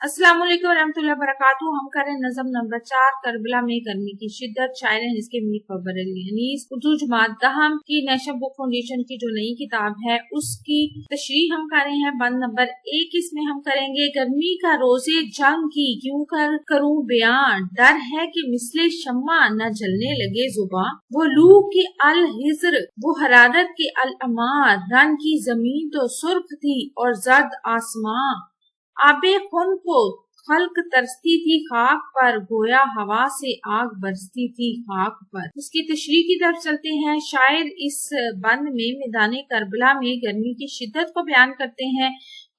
अस्सलाम वालेकुम रहमतुल्लाहि व बरकातहू। हम करें नज़म नंबर 4 करबला में गर्मी की शिद्दत। शायर हैं इसके मीर फबरल अनीस। उर्दू जमात दहम की नेशनल बुक फाउंडेशन की जो नई किताब है उसकी तशरीह हम कर रहे हैं। बंद नंबर 1 इसमें हम करेंगे गर्मी का रोजे जंग की क्यों करूं बयान, डर है कि मिसले शम्मा न जलने लगे जुबां। वो लू की अल हिज्र वो हरारत की अल अमार, रन की जमीन तो सुर्ख थी और जर्द आसमां। आबे खुन को खल्क तरसती थी खाक पर, गोया हवा से आग बरसती थी खाक पर। उसकी तशरीह की तरफ चलते हैं। शायर इस बंद में मैदाने करबला में गर्मी की शिद्दत को बयान करते हैं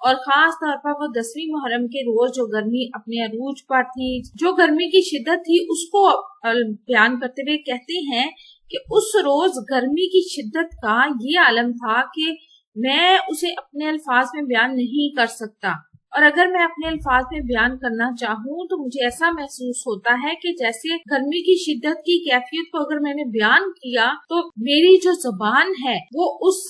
और खास तौर पर वो 10वीं मुहर्रम के रोज जो गर्मी अपने अरूज पर थी, जो गर्मी की शिद्दत थी उसको बयान करते हुए कहते हैं कि उस रोज गर्मी की शिद्दत का ये आलम था कि मैं उसे अपने अल्फाज में बयान नहीं कर सकता, और अगर मैं अपने अल्फाज में बयान करना चाहूँ तो मुझे ऐसा महसूस होता है कि जैसे गर्मी की शिद्दत की कैफियत को अगर मैंने बयान किया तो मेरी जो जुबान है वो उस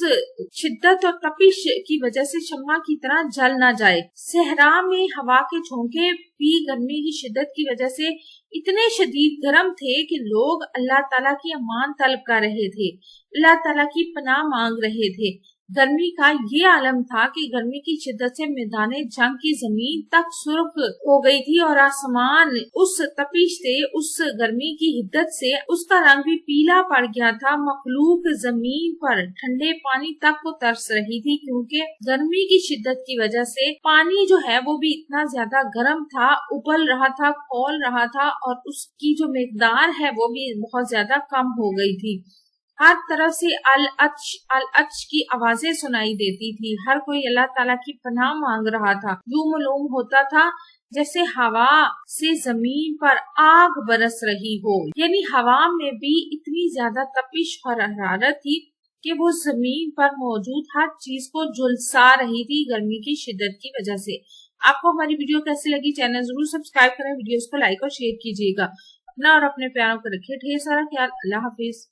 शिद्दत और तपिश की वजह से शम्मा की तरह जल ना जाए। सहरा में हवा के झोंके भी गर्मी की शिद्दत की वजह से इतने शदीद गर्म थे कि लोग अल्लाह ताला की अमान तलब कर रहे थे, अल्लाह ताला की पनाह मांग रहे थे। गर्मी का ये आलम था कि गर्मी की शिद्दत से मैदाने जंग की जमीन तक सुर्ख हो गई थी और आसमान उस तपिश से, उस गर्मी की हिद्दत से उसका रंग भी पीला पड़ गया था। मखलूक जमीन पर ठंडे पानी तक को तरस रही थी क्योंकि गर्मी की शिद्दत की वजह से पानी जो है वो भी इतना ज्यादा गर्म था, उबल रहा था, खौल रहा था और उसकी जो मिकदार है वो भी बहुत ज्यादा कम हो गई थी। हर तरफ से अल अच की आवाजें सुनाई देती थी। हर कोई अल्लाह ताला की पनाह मांग रहा था। यूं मालूम होता था जैसे हवा से जमीन पर आग बरस रही हो, यानी हवा में भी इतनी ज्यादा तपिश और हरारत थी कि वो जमीन पर मौजूद हर चीज को झुलसा रही थी गर्मी की शिद्दत की वजह से। आपको हमारी वीडियो कैसी लगी? चैनल जरूर सब्सक्राइब करें, वीडियोस को लाइक और शेयर कीजिएगा। अपना और अपने प्यारों को रखिए ढेर सारा ख्याल। अल्लाह हाफिज।